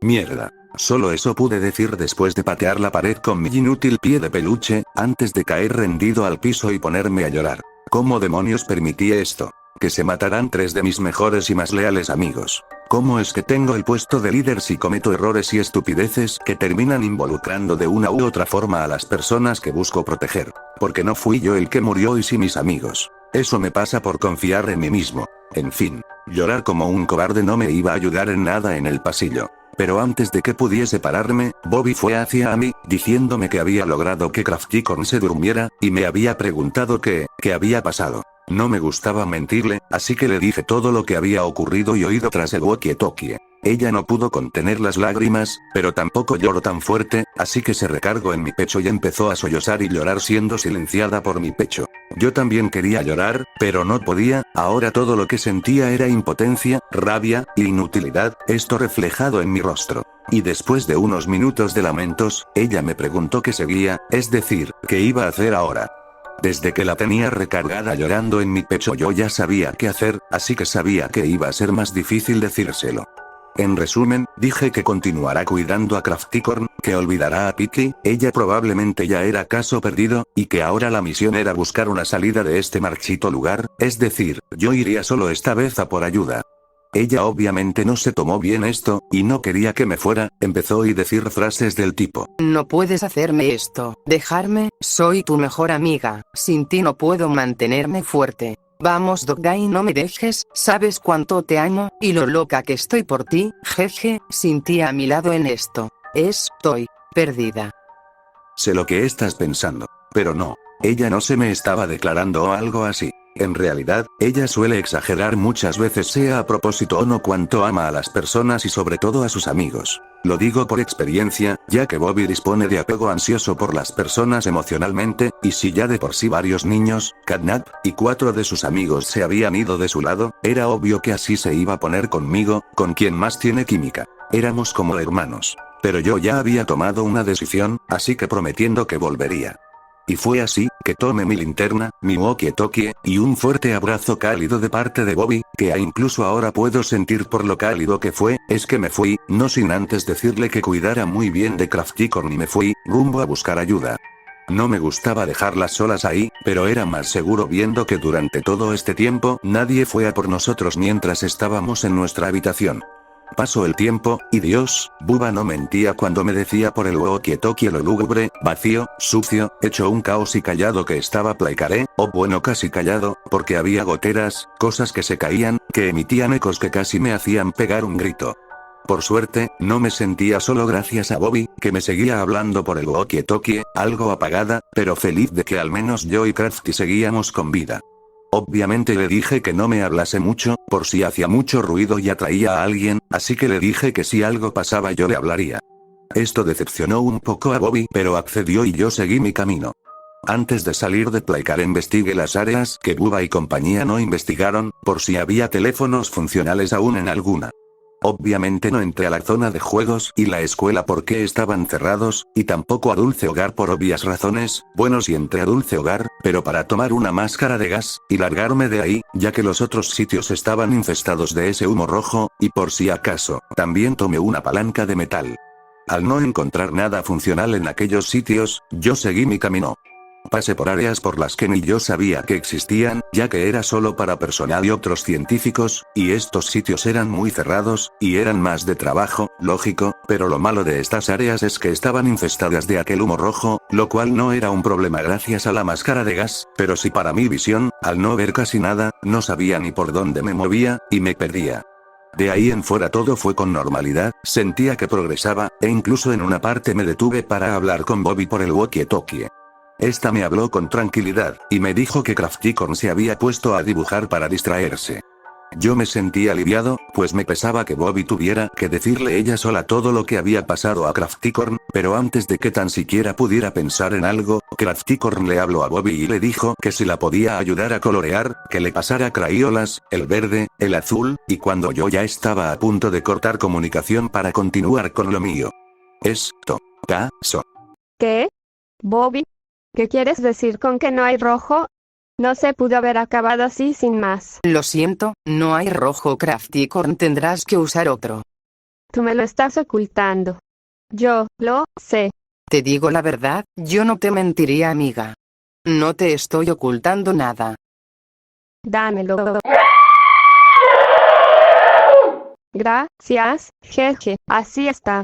Mierda. Solo eso pude decir después de patear la pared con mi inútil pie de peluche, antes de caer rendido al piso y ponerme a llorar. ¿Cómo demonios permití esto? Que se mataran 3 de mis mejores y más leales amigos. ¿Cómo es que tengo el puesto de líder si cometo errores y estupideces que terminan involucrando de una u otra forma a las personas que busco proteger? Porque no fui yo el que murió y sí mis amigos. Eso me pasa por confiar en mí mismo. En fin, llorar como un cobarde no me iba a ayudar en nada en el pasillo. Pero antes de que pudiese pararme, Bobby fue hacia mí, diciéndome que había logrado que Crafticorn se durmiera, y me había preguntado qué había pasado. No me gustaba mentirle, así que le dije todo lo que había ocurrido y oído tras el walkie-talkie. Ella no pudo contener las lágrimas, pero tampoco lloró tan fuerte, así que se recargó en mi pecho y empezó a sollozar y llorar siendo silenciada por mi pecho. Yo también quería llorar, pero no podía, ahora todo lo que sentía era impotencia, rabia, e inutilidad, esto reflejado en mi rostro. Y después de unos minutos de lamentos, ella me preguntó qué seguía, es decir, qué iba a hacer ahora. Desde que la tenía recargada llorando en mi pecho yo ya sabía qué hacer, así que sabía que iba a ser más difícil decírselo. En resumen, dije que continuará cuidando a Crafticorn, que olvidará a Piki, ella probablemente ya era caso perdido, y que ahora la misión era buscar una salida de este marchito lugar, es decir, yo iría solo esta vez a por ayuda. Ella obviamente no se tomó bien esto, y no quería que me fuera, empezó a decir frases del tipo: no puedes hacerme esto, dejarme, soy tu mejor amiga, sin ti no puedo mantenerme fuerte. Vamos Dogai, no me dejes, sabes cuánto te amo, y lo loca que estoy por ti, jeje, sin ti a mi lado en esto. Estoy perdida. Sé lo que estás pensando. Pero no. Ella no se me estaba declarando o algo así. En realidad, ella suele exagerar muchas veces sea a propósito o no cuánto ama a las personas y sobre todo a sus amigos. Lo digo por experiencia, ya que Bobby dispone de apego ansioso por las personas emocionalmente, y si ya de por sí varios niños, Catnap, y 4 de sus amigos se habían ido de su lado, era obvio que así se iba a poner conmigo, con quien más tiene química. Éramos como hermanos. Pero yo ya había tomado una decisión, así que prometiendo que volvería. Y fue así, que tomé mi linterna, mi walkie-talkie, y un fuerte abrazo cálido de parte de Bobby, que incluso ahora puedo sentir por lo cálido que fue, es que me fui, no sin antes decirle que cuidara muy bien de Crafticorn y me fui, rumbo a buscar ayuda. No me gustaba dejarlas solas ahí, pero era más seguro viendo que durante todo este tiempo nadie fue a por nosotros mientras estábamos en nuestra habitación. Pasó el tiempo, y Dios, Bubba no mentía cuando me decía por el walkie-talkie lo lúgubre, vacío, sucio, hecho un caos y callado que estaba Playcaré, o bueno casi callado, porque había goteras, cosas que se caían, que emitían ecos que casi me hacían pegar un grito. Por suerte, no me sentía solo gracias a Bobby, que me seguía hablando por el walkie-talkie, algo apagada, pero feliz de que al menos yo y Crafty seguíamos con vida. Obviamente le dije que no me hablase mucho, por si hacía mucho ruido y atraía a alguien, así que le dije que si algo pasaba yo le hablaría. Esto decepcionó un poco a Bobby, pero accedió y yo seguí mi camino. Antes de salir de Playcar investigué las áreas que Bubba y compañía no investigaron, por si había teléfonos funcionales aún en alguna. Obviamente no entré a la zona de juegos y la escuela porque estaban cerrados, y tampoco a Dulce Hogar por obvias razones, bueno sí entré a Dulce Hogar, pero para tomar una máscara de gas, y largarme de ahí, ya que los otros sitios estaban infestados de ese humo rojo, y por si acaso, también tomé una palanca de metal. Al no encontrar nada funcional en aquellos sitios, yo seguí mi camino. Pasé por áreas por las que ni yo sabía que existían, ya que era solo para personal y otros científicos, y estos sitios eran muy cerrados, y eran más de trabajo, lógico, pero lo malo de estas áreas es que estaban infestadas de aquel humo rojo, lo cual no era un problema gracias a la máscara de gas, pero sí para mi visión, al no ver casi nada, no sabía ni por dónde me movía, y me perdía. De ahí en fuera todo fue con normalidad, sentía que progresaba, e incluso en una parte me detuve para hablar con Bobby por el walkie-talkie. Esta me habló con tranquilidad, y me dijo que Crafticorn se había puesto a dibujar para distraerse. Yo me sentí aliviado, pues me pesaba que Bobby tuviera que decirle ella sola todo lo que había pasado a Crafticorn, pero antes de que tan siquiera pudiera pensar en algo, Crafticorn le habló a Bobby y le dijo que si la podía ayudar a colorear, que le pasara crayolas, el verde, el azul, y cuando yo ya estaba a punto de cortar comunicación para continuar con lo mío. Esto. Caso. ¿Qué? Bobby, ¿qué quieres decir con que no hay rojo? No se pudo haber acabado así sin más. Lo siento, no hay rojo Crafticorn, tendrás que usar otro. Tú me lo estás ocultando. Yo lo sé. Te digo la verdad, yo no te mentiría, amiga. No te estoy ocultando nada. Dámelo. Gracias, jeje. Así está.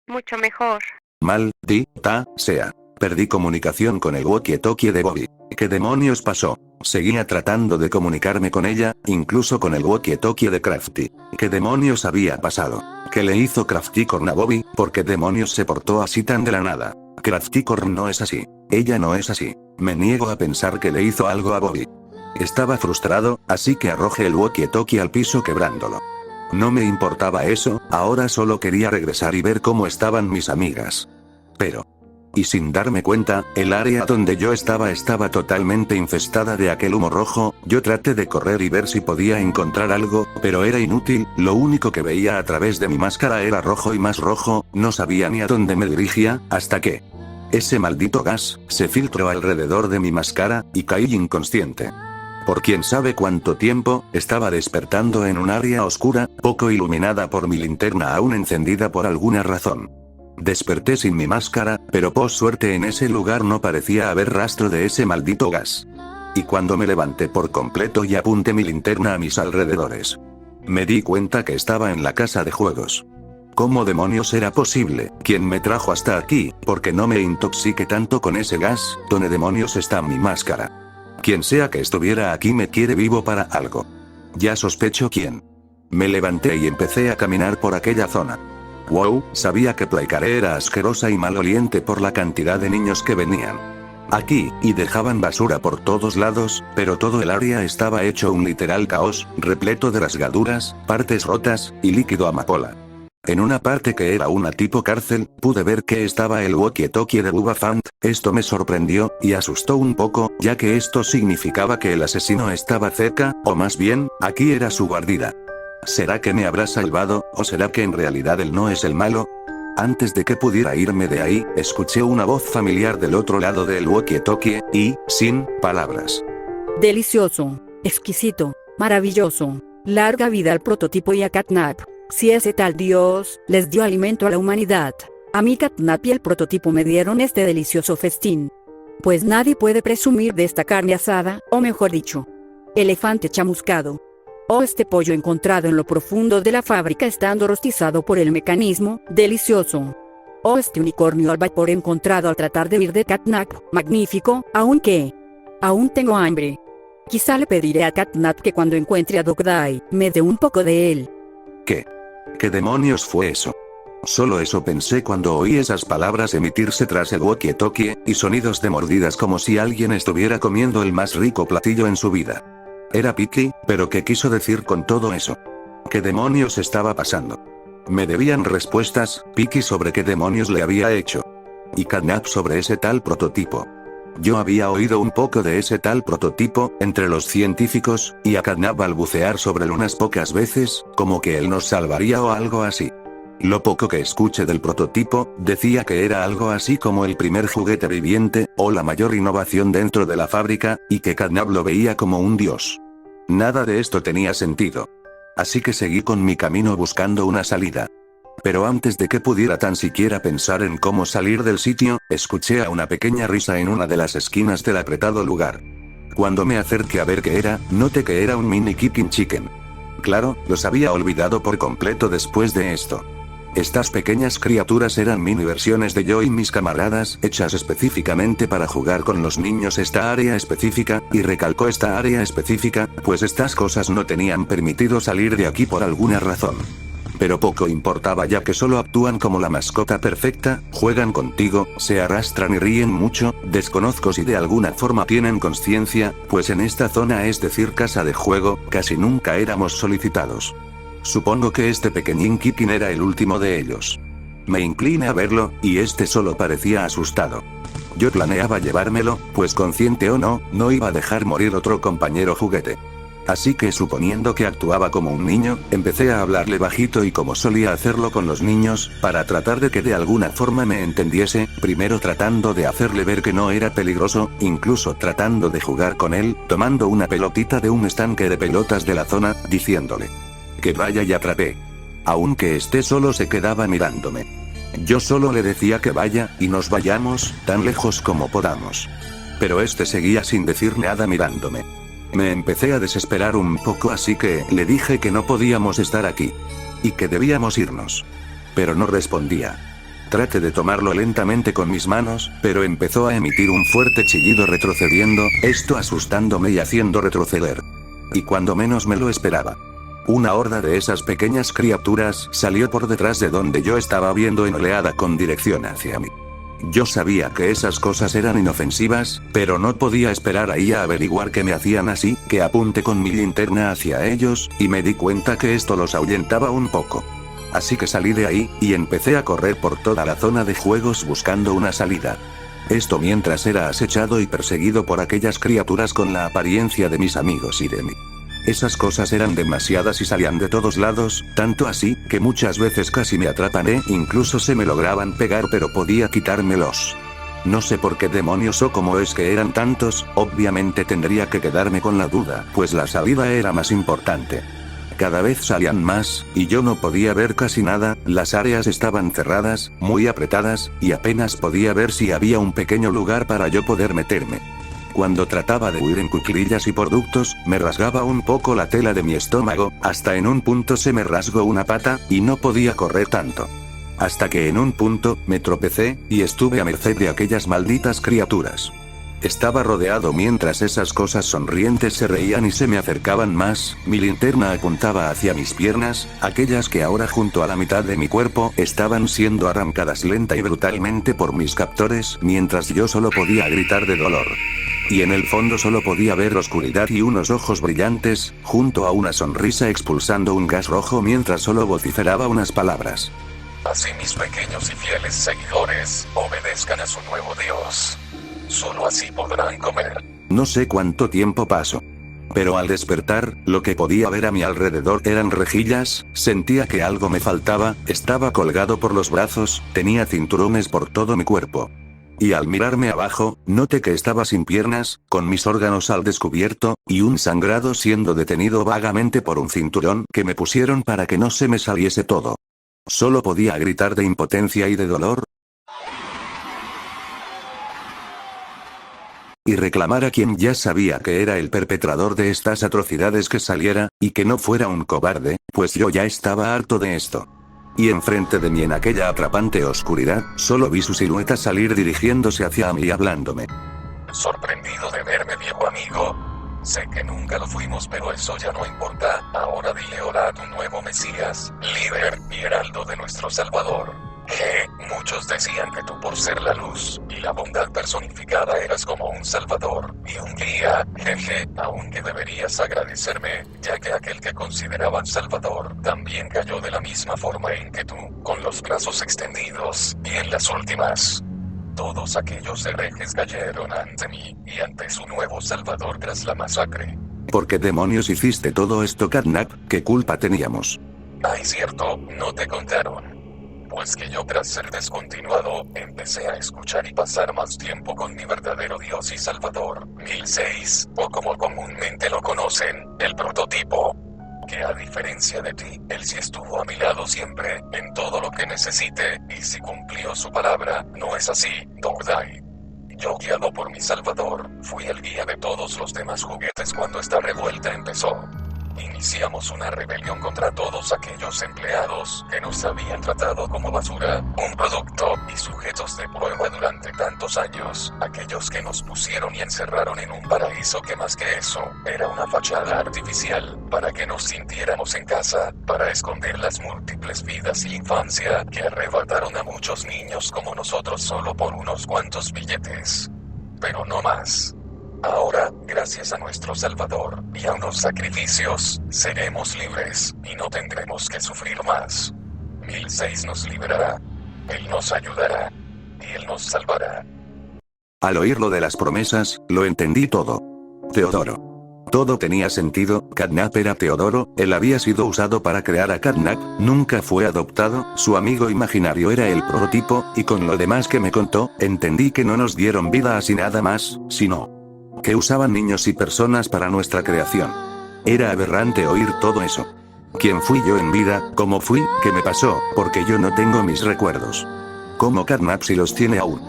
Mucho mejor. Maldita sea. Perdí comunicación con el walkie-talkie de Bobby. ¿Qué demonios pasó? Seguía tratando de comunicarme con ella, incluso con el walkie-talkie de Crafty. ¿Qué demonios había pasado? ¿Qué le hizo Crafticorn a Bobby? ¿Por qué demonios se portó así tan de la nada? Crafticorn no es así. Ella no es así. Me niego a pensar que le hizo algo a Bobby. Estaba frustrado, así que arrojé el walkie-talkie al piso quebrándolo. No me importaba eso, ahora solo quería regresar y ver cómo estaban mis amigas. Pero... y sin darme cuenta, el área donde yo estaba totalmente infestada de aquel humo rojo. Yo traté de correr y ver si podía encontrar algo, pero era inútil, lo único que veía a través de mi máscara era rojo y más rojo, no sabía ni a dónde me dirigía, hasta que... ese maldito gas se filtró alrededor de mi máscara, y caí inconsciente. Por quién sabe cuánto tiempo, estaba despertando en un área oscura, poco iluminada por mi linterna aún encendida por alguna razón. Desperté sin mi máscara, pero por suerte en ese lugar no parecía haber rastro de ese maldito gas. Y cuando me levanté por completo y apunté mi linterna a mis alrededores, me di cuenta que estaba en la casa de juegos. ¿Cómo demonios era posible? ¿Quién me trajo hasta aquí? ¿Por qué no me intoxiqué tanto con ese gas? ¿Dónde demonios está mi máscara? Quien sea que estuviera aquí me quiere vivo para algo. Ya sospecho quién. Me levanté y empecé a caminar por aquella zona. Wow, sabía que Playcare era asquerosa y maloliente por la cantidad de niños que venían aquí, y dejaban basura por todos lados, pero todo el área estaba hecho un literal caos, repleto de rasgaduras, partes rotas, y líquido amapola. En una parte que era una tipo cárcel, pude ver que estaba el walkie-talkie de Bubba Fant. Esto me sorprendió, y asustó un poco, ya que esto significaba que el asesino estaba cerca, o más bien, aquí era su guarida. ¿Será que me habrá salvado, o será que en realidad él no es el malo? Antes de que pudiera irme de ahí, escuché una voz familiar del otro lado del walkie-talkie, y, sin palabras. Delicioso, exquisito, maravilloso. Larga vida al prototipo y a Catnap. Si ese tal Dios les dio alimento a la humanidad, a mí Catnap y el prototipo me dieron este delicioso festín. Pues nadie puede presumir de esta carne asada, o mejor dicho, elefante chamuscado. O este pollo encontrado en lo profundo de la fábrica estando rostizado por el mecanismo, delicioso. O este unicornio al vapor encontrado al tratar de huir de Catnap, magnífico, aunque aún tengo hambre. Quizá le pediré a Catnap que cuando encuentre a Dogday, me dé un poco de él. ¿Qué demonios fue eso? Solo eso pensé cuando oí esas palabras emitirse tras el walkie-talkie, y sonidos de mordidas como si alguien estuviera comiendo el más rico platillo en su vida. Era Piki, pero ¿qué quiso decir con todo eso? ¿Qué demonios estaba pasando? Me debían respuestas, Piki sobre qué demonios le había hecho. Y Catnap sobre ese tal prototipo. Yo había oído un poco de ese tal prototipo, entre los científicos, y a Catnap balbucear sobre él unas pocas veces, como que él nos salvaría o algo así. Lo poco que escuché del prototipo, decía que era algo así como el primer juguete viviente, o la mayor innovación dentro de la fábrica, y que Catnap lo veía como un dios. Nada de esto tenía sentido. Así que seguí con mi camino buscando una salida. Pero antes de que pudiera tan siquiera pensar en cómo salir del sitio, escuché a una pequeña risa en una de las esquinas del apretado lugar. Cuando me acerqué a ver qué era, noté que era un mini Kicking Chicken. Claro, los había olvidado por completo después de esto. Estas pequeñas criaturas eran mini versiones de yo y mis camaradas, hechas específicamente para jugar con los niños esta área específica, y recalcó esta área específica, pues estas cosas no tenían permitido salir de aquí por alguna razón. Pero poco importaba ya que solo actúan como la mascota perfecta, juegan contigo, se arrastran y ríen mucho, desconozco si de alguna forma tienen conciencia, pues en esta zona, es decir casa de juego, casi nunca éramos solicitados. Supongo que este pequeñín Kicking era el último de ellos. Me incliné a verlo, y este solo parecía asustado. Yo planeaba llevármelo, pues consciente o no, no iba a dejar morir otro compañero juguete. Así que suponiendo que actuaba como un niño, empecé a hablarle bajito y como solía hacerlo con los niños, para tratar de que de alguna forma me entendiese, primero tratando de hacerle ver que no era peligroso, incluso tratando de jugar con él, tomando una pelotita de un estanque de pelotas de la zona, diciéndole que vaya y atrapé. Aunque esté solo se quedaba mirándome. Yo solo le decía que vaya, y nos vayamos, tan lejos como podamos. Pero este seguía sin decir nada mirándome. Me empecé a desesperar un poco, así que le dije que no podíamos estar aquí. Y que debíamos irnos. Pero no respondía. Traté de tomarlo lentamente con mis manos, pero empezó a emitir un fuerte chillido retrocediendo, esto asustándome y haciendo retroceder. Y cuando menos me lo esperaba, una horda de esas pequeñas criaturas salió por detrás de donde yo estaba viendo en oleada con dirección hacia mí. Yo sabía que esas cosas eran inofensivas, pero no podía esperar ahí a averiguar qué me hacían, así que apunté con mi linterna hacia ellos, y me di cuenta que esto los ahuyentaba un poco. Así que salí de ahí, y empecé a correr por toda la zona de juegos buscando una salida. Esto mientras era acechado y perseguido por aquellas criaturas con la apariencia de mis amigos y de mí. Esas cosas eran demasiadas y salían de todos lados, tanto así, que muchas veces casi me atrapan incluso se me lograban pegar pero podía quitármelos. No sé por qué demonios o cómo es que eran tantos, obviamente tendría que quedarme con la duda, pues la salida era más importante. Cada vez salían más, y yo no podía ver casi nada, las áreas estaban cerradas, muy apretadas, y apenas podía ver si había un pequeño lugar para yo poder meterme. Cuando trataba de huir en cuclillas y por ductos, me rasgaba un poco la tela de mi estómago, hasta en un punto se me rasgó una pata, y no podía correr tanto. Hasta que en un punto, me tropecé, y estuve a merced de aquellas malditas criaturas. Estaba rodeado mientras esas cosas sonrientes se reían y se me acercaban más, mi linterna apuntaba hacia mis piernas, aquellas que ahora junto a la mitad de mi cuerpo estaban siendo arrancadas lenta y brutalmente por mis captores, mientras yo solo podía gritar de dolor. Y en el fondo solo podía ver oscuridad y unos ojos brillantes, junto a una sonrisa expulsando un gas rojo mientras solo vociferaba unas palabras. Así mis pequeños y fieles seguidores, obedezcan a su nuevo Dios. Solo así podrán comer. No sé cuánto tiempo pasó. Pero al despertar, lo que podía ver a mi alrededor eran rejillas, sentía que algo me faltaba, estaba colgado por los brazos, tenía cinturones por todo mi cuerpo. Y al mirarme abajo, noté que estaba sin piernas, con mis órganos al descubierto, y un sangrado siendo detenido vagamente por un cinturón que me pusieron para que no se me saliese todo. Solo podía gritar de impotencia y de dolor. Y reclamar a quien ya sabía que era el perpetrador de estas atrocidades que saliera, y que no fuera un cobarde, pues yo ya estaba harto de esto. Y enfrente de mí en aquella atrapante oscuridad, solo vi su silueta salir dirigiéndose hacia mí y hablándome. Sorprendido de verme, viejo amigo. Sé que nunca lo fuimos, pero eso ya no importa. Ahora dile hola a tu nuevo Mesías, líder y heraldo de nuestro Salvador. Que muchos decían que tú por ser la luz y la bondad personificada eras como un salvador y un guía, jeje, aunque deberías agradecerme, ya que aquel que consideraban salvador también cayó de la misma forma en que tú, con los brazos extendidos, y en las últimas. Todos aquellos herejes cayeron ante mí y ante su nuevo salvador tras la masacre. ¿Por qué demonios hiciste todo esto, Catnap? ¿Qué culpa teníamos? Ay, cierto, no te contaron. Pues que yo tras ser descontinuado, empecé a escuchar y pasar más tiempo con mi verdadero Dios y Salvador, 1006, o como comúnmente lo conocen, el prototipo. Que a diferencia de ti, él sí estuvo a mi lado siempre, en todo lo que necesite, y si cumplió su palabra, ¿no es así, Dogdai? Yo, guiado por mi Salvador, fui el guía de todos los demás juguetes cuando esta revuelta empezó. Iniciamos una rebelión contra todos aquellos empleados que nos habían tratado como basura, un producto y sujetos de prueba durante tantos años, aquellos que nos pusieron y encerraron en un paraíso que más que eso, era una fachada artificial, para que nos sintiéramos en casa, para esconder las múltiples vidas y infancia que arrebataron a muchos niños como nosotros solo por unos cuantos billetes. Pero no más. Ahora, gracias a nuestro Salvador y a unos sacrificios, seremos libres y no tendremos que sufrir más. 1006 nos liberará, él nos ayudará y él nos salvará. Al oír lo de las promesas, lo entendí todo. Teodoro. Todo tenía sentido, Catnap era Teodoro, él había sido usado para crear a Catnap, nunca fue adoptado, su amigo imaginario era el prototipo, y con lo demás que me contó, entendí que no nos dieron vida así nada más, sino que usaban niños y personas para nuestra creación. Era aberrante oír todo eso. ¿Quién fui yo en vida? ¿Cómo fui? ¿Qué me pasó? Porque yo no tengo mis recuerdos. ¿Cómo Catnap si los tiene aún?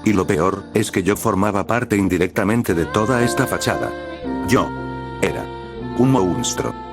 Y lo peor, es que yo formaba parte indirectamente de toda esta fachada. Yo era un monstruo.